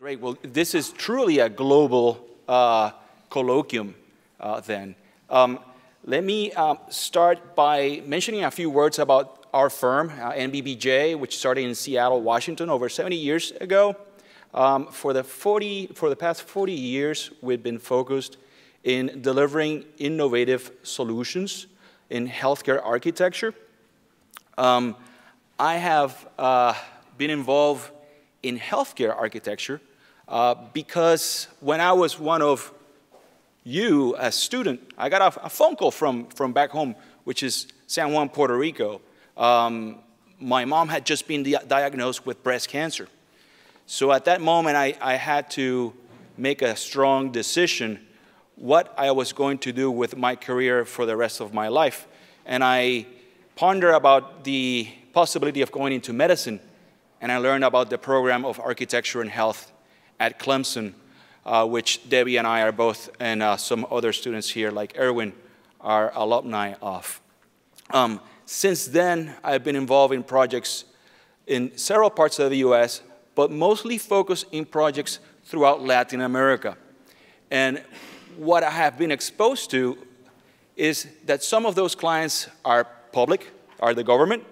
Great. Well, this is truly a global colloquium then. Let me start by mentioning a few words about our firm, NBBJ, which started in Seattle, Washington, over 70 years ago. For the past 40 years, we've been focused in delivering innovative solutions in healthcare architecture. I have been involved in healthcare architecture because when I was one of you, a student, I got a phone call from back home, which is San Juan, Puerto Rico. My mom had just been diagnosed with breast cancer. So at that moment, I had to make a strong decision what I was going to do with my career for the rest of my life. And I pondered about the possibility of going into medicine, and I learned about the program of architecture and health at Clemson, which Debbie and I are both, and some other students here like Erwin are alumni of. Since then, I've been involved in projects in several parts of the US, but mostly focused in projects throughout Latin America. And what I have been exposed to is that some of those clients are public, are the government,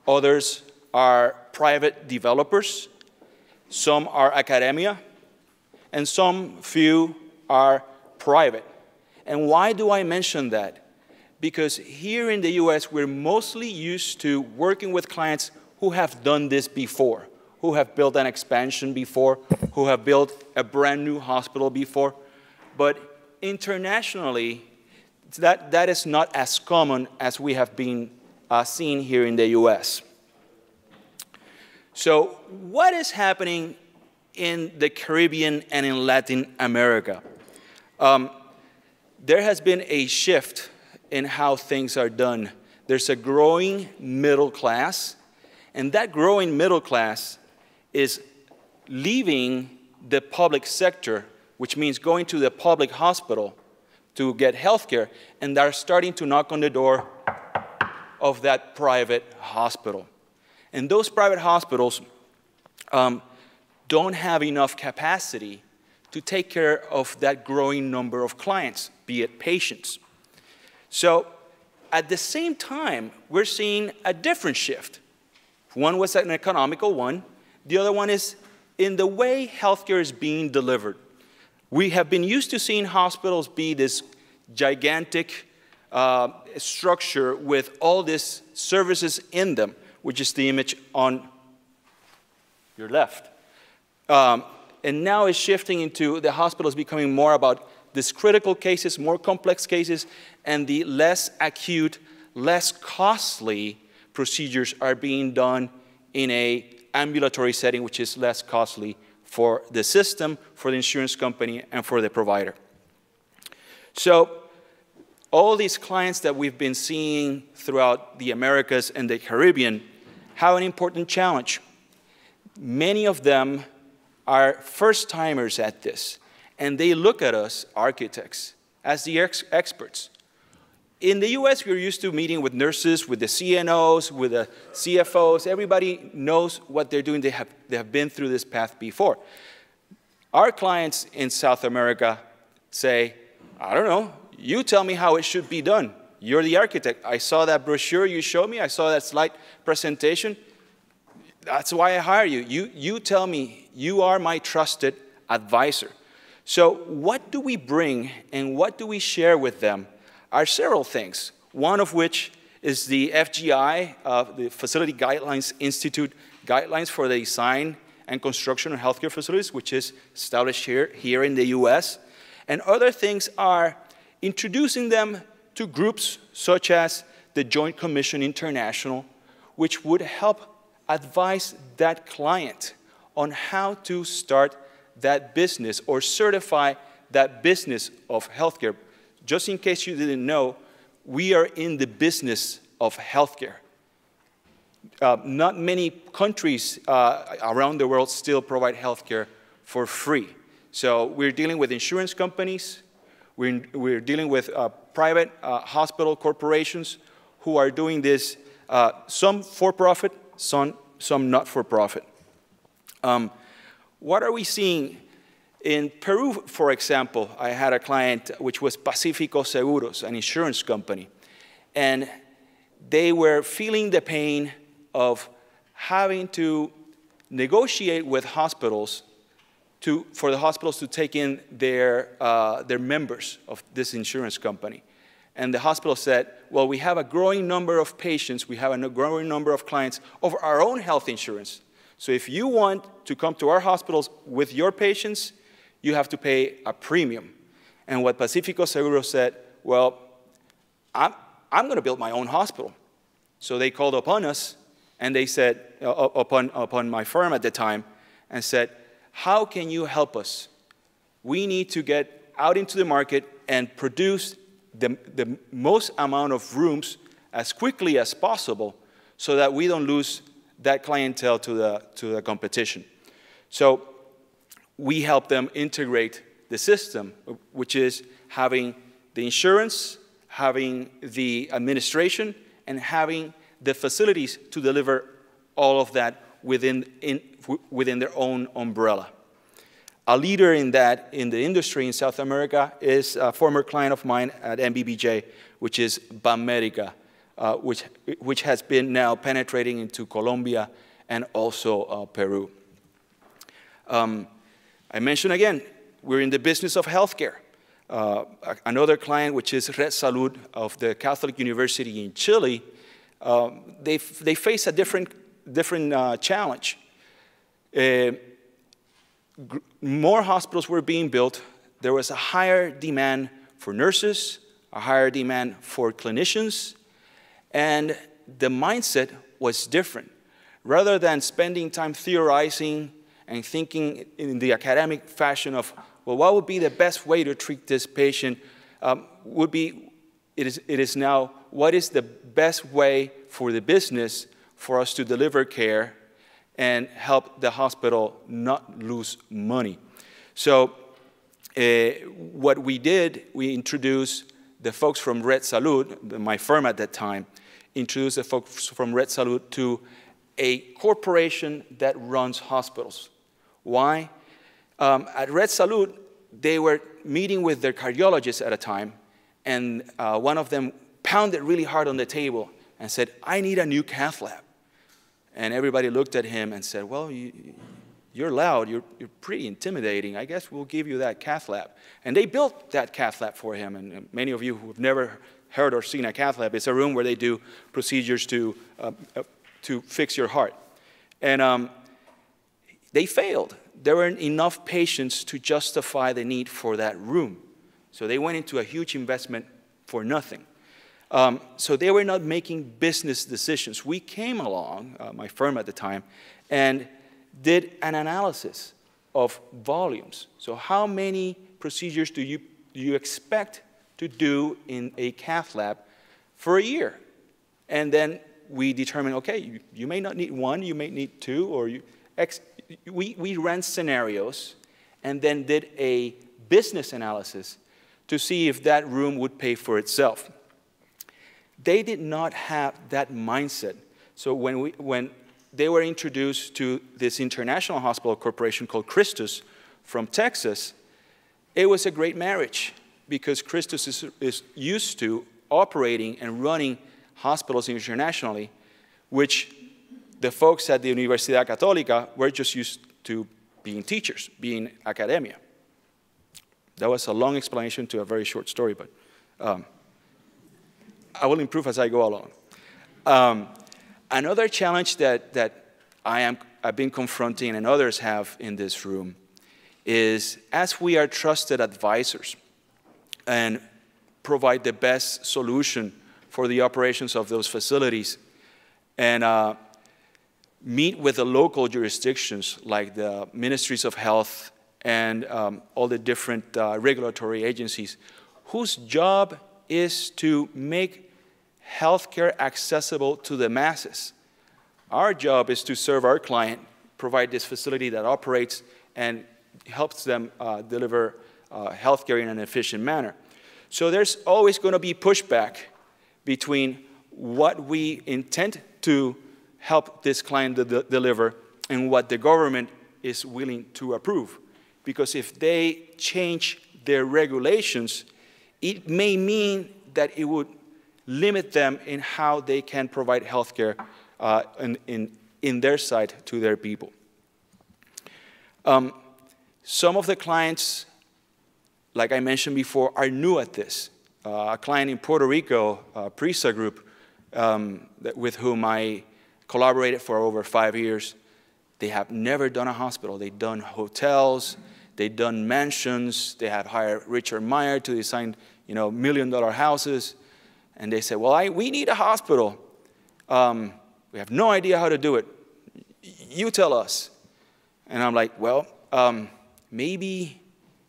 others are private developers, some are academia, and some few are private. And why do I mention that? Because here in the US, we're mostly used to working with clients who have done this before, who have built an expansion before, who have built a brand new hospital before. But internationally, that is not as common as we have been seeing here in the US. So what is happening in the Caribbean and in Latin America? There has been a shift in how things are done. There's a growing middle class, and that growing middle class is leaving the public sector, which means going to the public hospital to get health care, and they're starting to knock on the door of that private hospital. And those private hospitals don't have enough capacity to take care of that growing number of clients, be it patients. So at the same time, we're seeing a different shift. One was an economical one. The other one is in the way healthcare is being delivered. We have been used to seeing hospitals be this gigantic structure with all these services in them, which is the image on your left. And now it's shifting into the hospitals becoming more about these critical cases, more complex cases, and the less acute, less costly procedures are being done in an ambulatory setting, which is less costly for the system, for the insurance company, and for the provider. So all these clients that we've been seeing throughout the Americas and the Caribbean have an important challenge. Many of them are first-timers at this, and they look at us, architects, as the experts. In the US, we're used to meeting with nurses, with the CNOs, with the CFOs. Everybody knows what they're doing. They have been through this path before. Our clients in South America say, I don't know, you tell me how it should be done. You're the architect. I saw that brochure you showed me. I saw that slide presentation. That's why I hire you. You tell me. You are my trusted advisor. So what do we bring and what do we share with them are several things, one of which is the FGI, the Facility Guidelines Institute guidelines for the design and construction of healthcare facilities, which is established here in the US. And other things are introducing them to groups such as the Joint Commission International, which would help advise that client on how to start that business or certify that business of healthcare. Just in case you didn't know, we are in the business of healthcare. Not many countries around the world still provide healthcare for free. So we're dealing with insurance companies, we're dealing with private hospital corporations who are doing this, some for-profit, some not for-profit. what are we seeing? In Peru, for example, I had a client which was Pacífico Seguros, an insurance company. And they were feeling the pain of having to negotiate with hospitals for the hospitals to take in their members of this insurance company. And the hospital said, well, we have a growing number of patients, we have a growing number of clients of our own health insurance. So if you want to come to our hospitals with your patients, you have to pay a premium. And what Pacífico Seguros said, well, I'm going to build my own hospital. So they called upon us, and they said, upon my firm at the time, and said, how can you help us? We need to get out into the market and produce the most amount of rooms as quickly as possible so that we don't lose that clientele to the competition. So we help them integrate the system, which is having the insurance, having the administration, and having the facilities to deliver all of that within their own umbrella. A leader in that in the industry in South America is a former client of mine at NBBJ, which is Banmédica, which has been now penetrating into Colombia and also Peru. I mentioned again, we're in the business of healthcare. Another client, which is Red Salud of the Catholic University in Chile, they face a different challenge. More hospitals were being built. There was a higher demand for nurses, a higher demand for clinicians, and the mindset was different. Rather than spending time theorizing and thinking in the academic fashion of, well, what would be the best way to treat this patient, it is now, what is the best way for the business for us to deliver care and help the hospital not lose money. So what we did, we introduced the folks from Red Salud, my firm at that time, introduced the folks from Red Salud to a corporation that runs hospitals. Why? At Red Salud, they were meeting with their cardiologists at a time, and one of them pounded really hard on the table and said, I need a new cath lab. And everybody looked at him and said, well, you're loud, you're pretty intimidating. I guess we'll give you that cath lab. And they built that cath lab for him. And many of you who have never heard or seen a cath lab, it's a room where they do procedures to fix your heart. And they failed. There weren't enough patients to justify the need for that room. So they went into a huge investment for nothing. So they were not making business decisions. We came along, my firm at the time, and did an analysis of volumes. So how many procedures do you expect to do in a cath lab for a year? And then we determined, okay, you may not need one, you may need two, or we ran scenarios and then did a business analysis to see if that room would pay for itself. They did not have that mindset. So when they were introduced to this international hospital corporation called Christus from Texas, it was a great marriage because Christus is used to operating and running hospitals internationally, which the folks at the Universidad Católica were just used to being teachers, being academia. That was a long explanation to a very short story, but I will improve as I go along. Another challenge that I've been confronting and others have in this room is as we are trusted advisors and provide the best solution for the operations of those facilities and meet with the local jurisdictions like the ministries of health and all the different regulatory agencies whose job is to make healthcare accessible to the masses. Our job is to serve our client, provide this facility that operates and helps them deliver healthcare in an efficient manner. So there's always going to be pushback between what we intend to help this client deliver and what the government is willing to approve. Because if they change their regulations, it may mean that it would limit them in how they can provide healthcare in their side to their people. Some of the clients, like I mentioned before, are new at this. A client in Puerto Rico, Prisa Group, with whom I collaborated for over 5 years, they have never done a hospital. They've done hotels, they've done mansions, they have hired Richard Meyer to design, million-dollar houses, and they said, well, we need a hospital. We have no idea how to do it. You tell us. And I'm like, well, maybe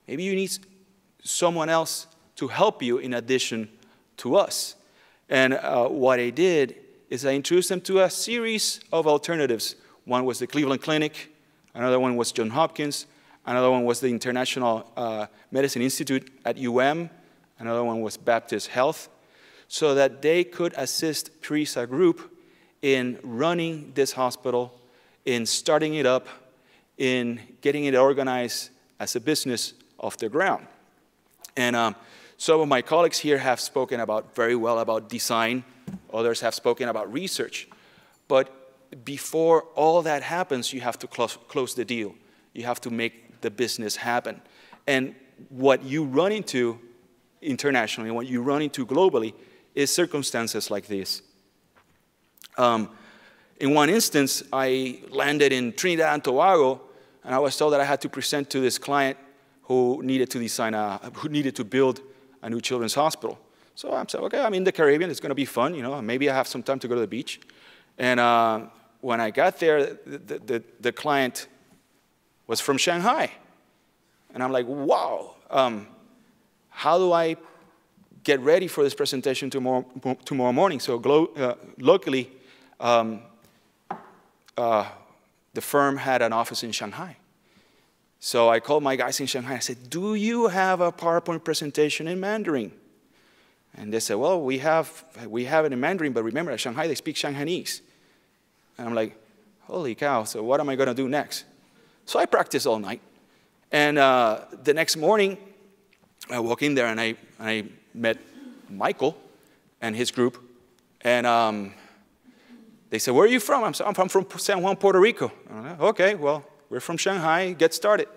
you need someone else to help you in addition to us. And what I did is I introduced them to a series of alternatives. One was the Cleveland Clinic, another one was Johns Hopkins, another one was the International Medicine Institute at UM, another one was Baptist Health, so that they could assist Prisa Group in running this hospital, in starting it up, in getting it organized as a business off the ground. And some of my colleagues here have spoken very well about design. Others have spoken about research. But before all that happens, you have to close the deal. You have to make the business happen. And what you run into internationally, what you run into globally, is circumstances like this. In one instance, I landed in Trinidad and Tobago, and I was told that I had to present to this client who needed to build a new children's hospital. So I said, okay, I'm in the Caribbean, it's gonna be fun, maybe I have some time to go to the beach. And when I got there, the client was from Shanghai. And I'm like, wow, how do I get ready for this presentation tomorrow morning? So locally, the firm had an office in Shanghai. So I called my guys in Shanghai. I said, do you have a PowerPoint presentation in Mandarin? And they said, well, we have it in Mandarin, but remember, at Shanghai, they speak Shanghainese. And I'm like, holy cow, so what am I going to do next? So I practiced all night. And the next morning, I walk in there, and I met Michael and his group. And they said, where are you from? I'm from San Juan, Puerto Rico. Like, okay, well, we're from Shanghai. Get started.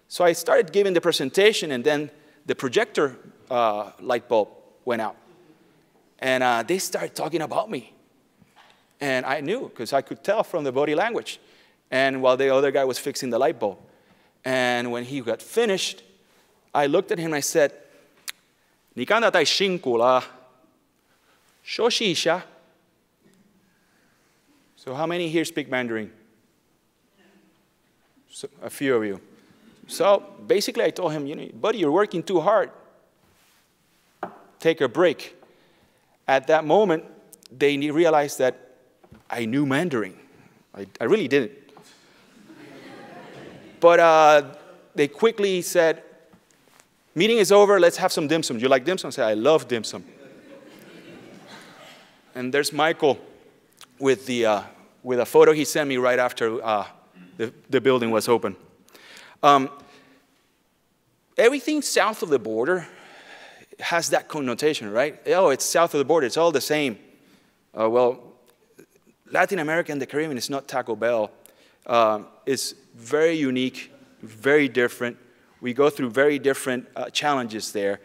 So I started giving the presentation, and then the projector light bulb went out. And they started talking about me. And I knew, because I could tell from the body language. And while the other guy was fixing the light bulb. And when he got finished, I looked at him and I said, Nikanda tai shinku la, shoshisha. So how many here speak Mandarin? So, a few of you. So basically I told him, buddy, you're working too hard. Take a break. At that moment, they realized that I knew Mandarin. I really didn't. But they quickly said, meeting is over, let's have some dim sum. Do you like dim sum? I said, I love dim sum. And there's Michael with a photo he sent me right after the building was open. Everything south of the border has that connotation, right? Oh, it's south of the border, it's all the same. Well, Latin America and the Caribbean is not Taco Bell. It's very unique, very different. We go through very different challenges there.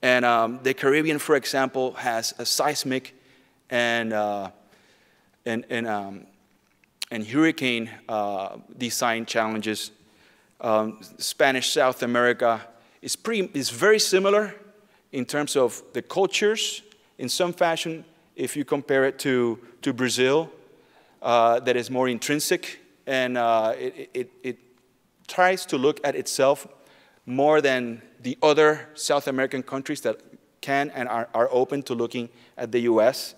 And the Caribbean, for example, has a seismic and hurricane design challenges. Spanish South America is very similar in terms of the cultures in some fashion if you compare it to Brazil, that is more intrinsic, and it tries to look at itself more than the other South American countries that can and are open to looking at the US.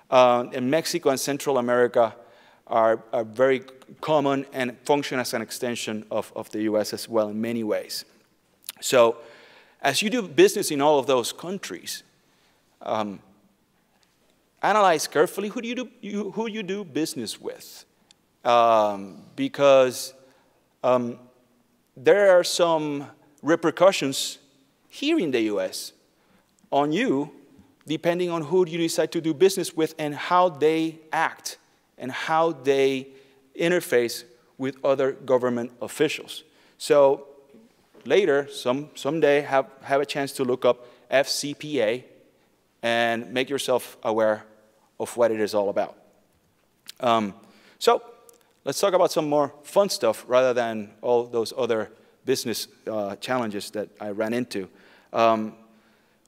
And Mexico and Central America are very common and function as an extension of the US as well in many ways. So as you do business in all of those countries, analyze carefully who you do business with. Because there are some repercussions here in the US on you, depending on who you decide to do business with and how they act and how they interface with other government officials. So later, someday, have a chance to look up FCPA and make yourself aware of what it is all about. So let's talk about some more fun stuff rather than all those other business challenges that I ran into.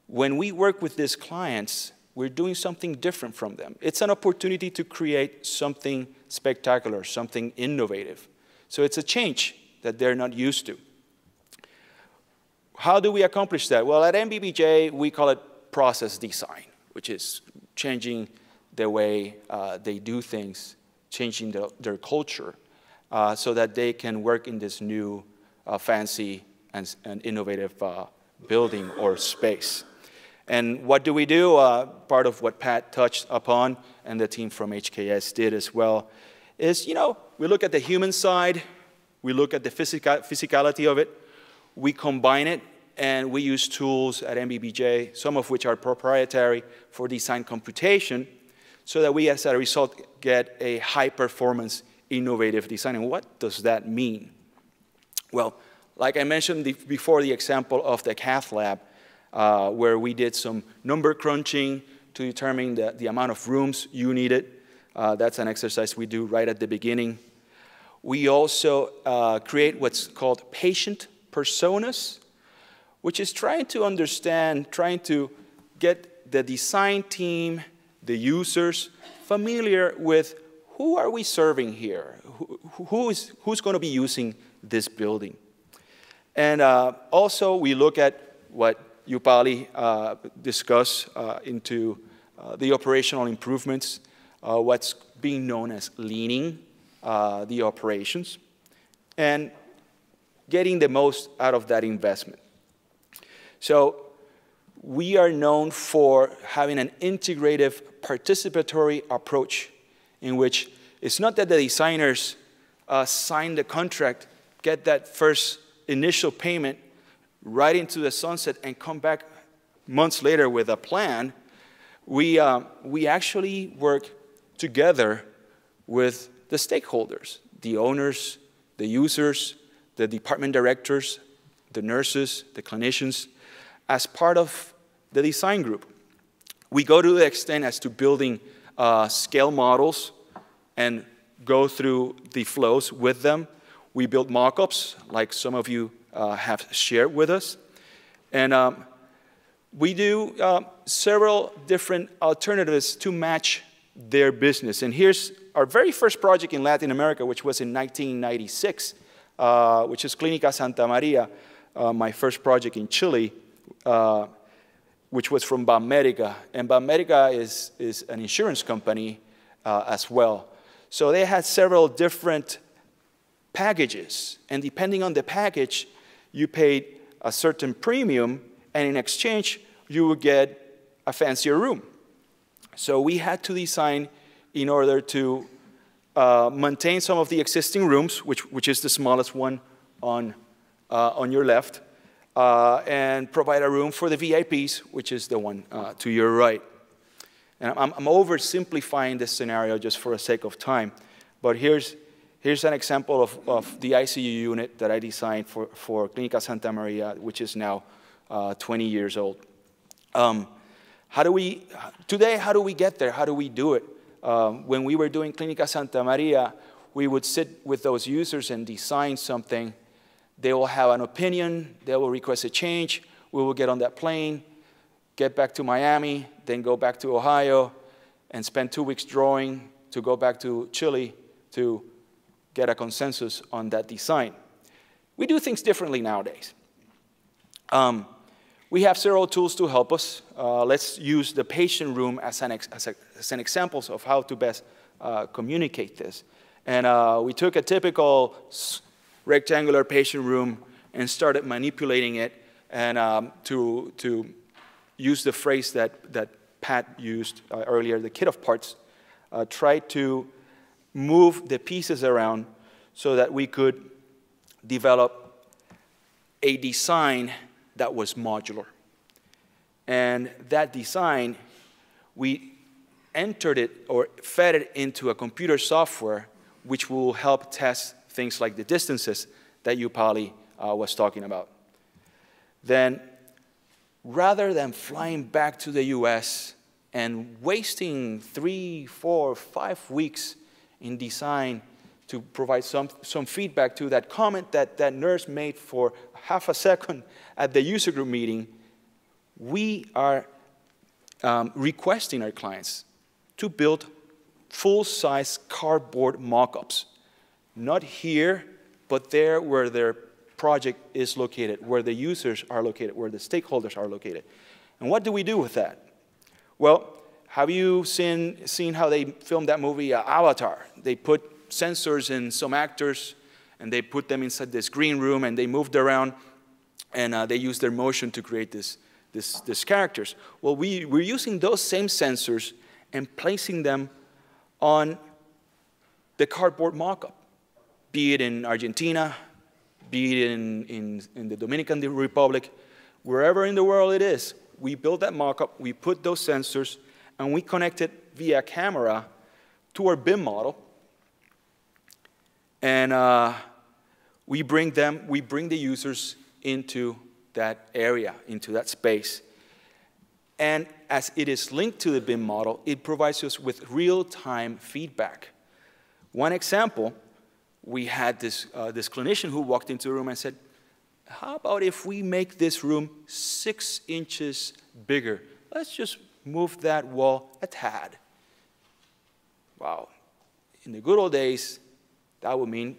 When we work with these clients, we're doing something different from them. It's an opportunity to create something spectacular, something innovative. So it's a change that they're not used to. How do we accomplish that? Well, at NBBJ, we call it process design, which is changing the way they do things, changing their culture, so that they can work in this new fancy and innovative building or space. And what do we do? Part of what Pat touched upon and the team from HKS did as well is, we look at the human side, we look at the physicality of it, we combine it, and we use tools at NBBJ, some of which are proprietary for design computation, so that we, as a result, get a high-performance, innovative design. And what does that mean? Well, like I mentioned before, the example of the cath lab, where we did some number crunching to determine the amount of rooms you needed. That's an exercise we do right at the beginning. We also create what's called patient personas, which is trying to understand, trying to get the design team, the users, familiar with who are we serving here, who's going to be using this building. And also we look at what Yupali discussed into the operational improvements, what's being known as leaning the operations, and getting the most out of that investment. So we are known for having an integrative, participatory approach in which it's not that the designers sign the contract, get that first initial payment right into the sunset and come back months later with a plan. We actually work together with the stakeholders, the owners, the users, the department directors, the nurses, the clinicians, as part of the design group. We go to the extent as to building scale models and go through the flows with them. We build mock-ups, like some of you have shared with us. And we do several different alternatives to match their business. And here's our very first project in Latin America, which was in 1996, which is Clínica Santa Maria, my first project in Chile, which was from Banmédica. And Banmédica is an insurance company as well. So they had several different packages. And depending on the package, you paid a certain premium, and in exchange, you would get a fancier room. So we had to design in order to maintain some of the existing rooms, which is the smallest one on your left, and provide a room for the VIPs, which is the one to your right. And I'm oversimplifying this scenario just for the sake of time, but here's an example of the ICU unit that I designed for Clínica Santa Maria, which is now 20 years old. Today, how do we get there? How do we do it? When we were doing Clínica Santa Maria, we would sit with those users and design something. They will have an opinion. They will request a change. We will get on that plane, get back to Miami, then go back to Ohio, and spend 2 weeks drawing to go back to Chile to get a consensus on that design. We do things differently nowadays. We have several tools to help us. Let's use the patient room as an example of how to best communicate this. And we took a typical rectangular patient room and started manipulating it, and to use the phrase that Pat used earlier, the kit of parts, try to move the pieces around so that we could develop a design that was modular. And that design, we entered it or fed it into a computer software which will help test things like the distances that you probably was talking about. Then, rather than flying back to the US and wasting 3, 4, 5 weeks in design to provide some feedback to that comment that nurse made for half a second at the user group meeting, we are requesting our clients to build full-size cardboard mock-ups. Not here, but there where their project is located, where the users are located, where the stakeholders are located. And what do we do with that? Well, have you seen how they filmed that movie, Avatar? They put sensors in some actors, and they put them inside this green room, and they moved around, and they used their motion to create these characters. Well, we're using those same sensors and placing them on the cardboard mock-up, be it in Argentina, be it in the Dominican Republic, wherever in the world it is. We build that mock-up, we put those sensors, and we connect it via camera to our BIM model. And we bring the users into that area, into that space. And as it is linked to the BIM model, it provides us with real-time feedback. One example, we had this clinician who walked into the room and said, how about if we make this room 6 inches bigger? Let's just move that wall a tad. Wow. In the good old days, that would mean,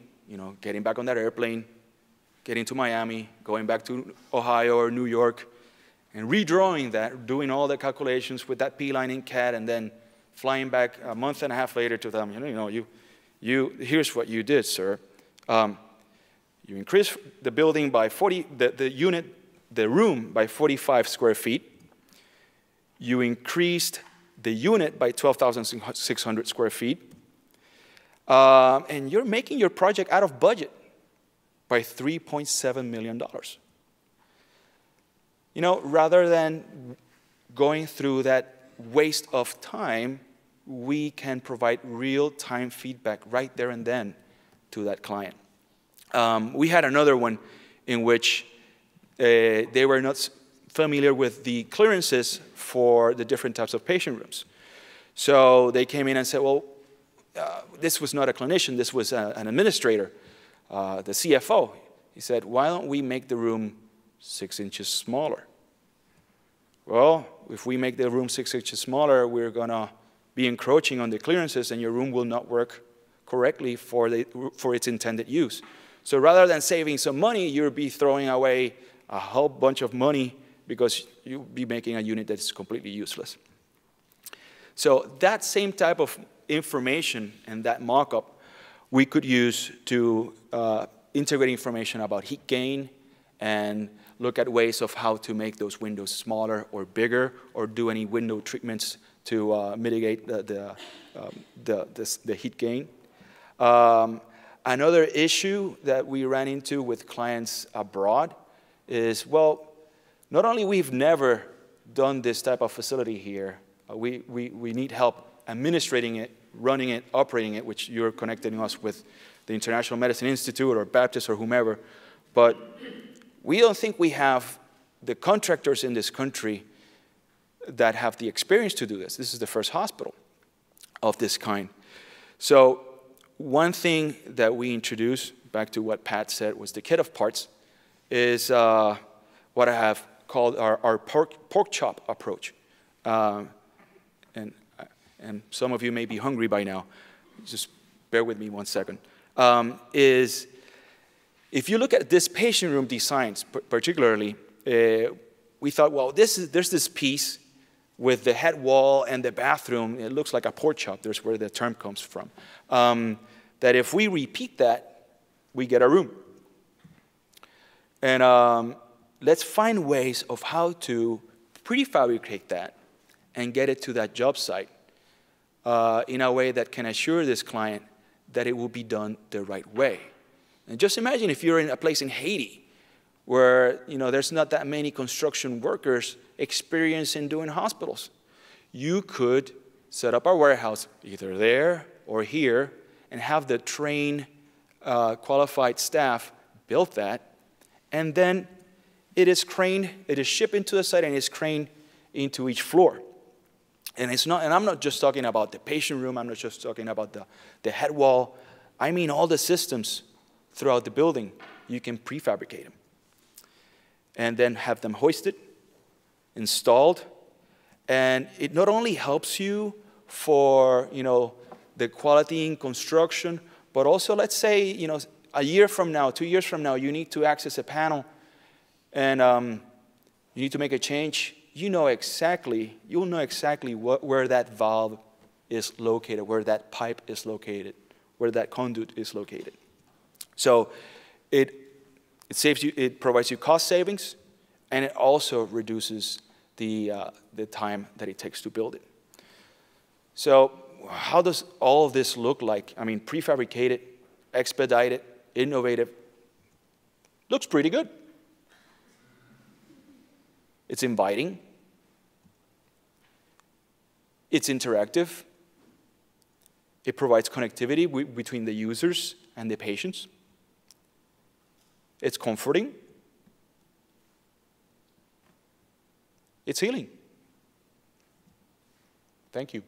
getting back on that airplane, getting to Miami, going back to Ohio or New York, and redrawing that, doing all the calculations with that P-line in CAD, and then flying back a month and a half later to them, here's what you did, sir. You increased the building by 40, the room by 45 square feet. You increased the unit by 12,600 square feet. And you're making your project out of budget by $3.7 million. Rather than going through that waste of time, we can provide real-time feedback right there and then to that client. We had another one in which they were not familiar with the clearances for the different types of patient rooms. So they came in and said, well, this was not a clinician, this was an administrator, the CFO. He said, why don't we make the room 6 inches smaller? Well, if we make the room 6 inches smaller, we're going to be encroaching on the clearances, and your room will not work correctly for its intended use. So rather than saving some money, you'll be throwing away a whole bunch of money because you'll be making a unit that is completely useless. So that same type of information and that mock-up we could use to integrate information about heat gain and look at ways of how to make those windows smaller or bigger, or do any window treatments to mitigate the heat gain. Another issue that we ran into with clients abroad is, well, not only we've never done this type of facility here, we need help administrating it, running it, operating it, which you're connecting us with the International Medicine Institute or Baptist or whomever, but we don't think we have the contractors in this country that have the experience to do this. This is the first hospital of this kind. So one thing that we introduced, back to what Pat said, was the kit of parts, is what I have called our pork chop approach. And some of you may be hungry by now. Just bear with me 1 second. Is if you look at this patient room designs, particularly, we thought, well, there's this piece with the head wall and the bathroom. It looks like a pork chop. There's where the term comes from. That if we repeat that, we get a room. And let's find ways of how to prefabricate that and get it to that job site in a way that can assure this client that it will be done the right way. And just imagine if you're in a place in Haiti where there's not that many construction workers experienced in doing hospitals. You could set up a warehouse either there or here and have the trained, qualified staff build that, and then it is shipped into the site and it's craned into each floor. And I'm not just talking about the patient room, I'm not just talking about the head wall. I mean all the systems throughout the building. You can prefabricate them. And then have them hoisted, installed, and it not only helps you for the quality in construction, but also let's say a year from now, 2 years from now, you need to access a panel, and you need to make a change. You'll know exactly where that valve is located, where that pipe is located, where that conduit is located. So it provides you cost savings, and it also reduces the time that it takes to build it. So how does all of this look like? I mean, prefabricated, expedited, innovative. Looks pretty good. It's inviting. It's interactive. It provides connectivity between the users and the patients. It's comforting. It's healing. Thank you.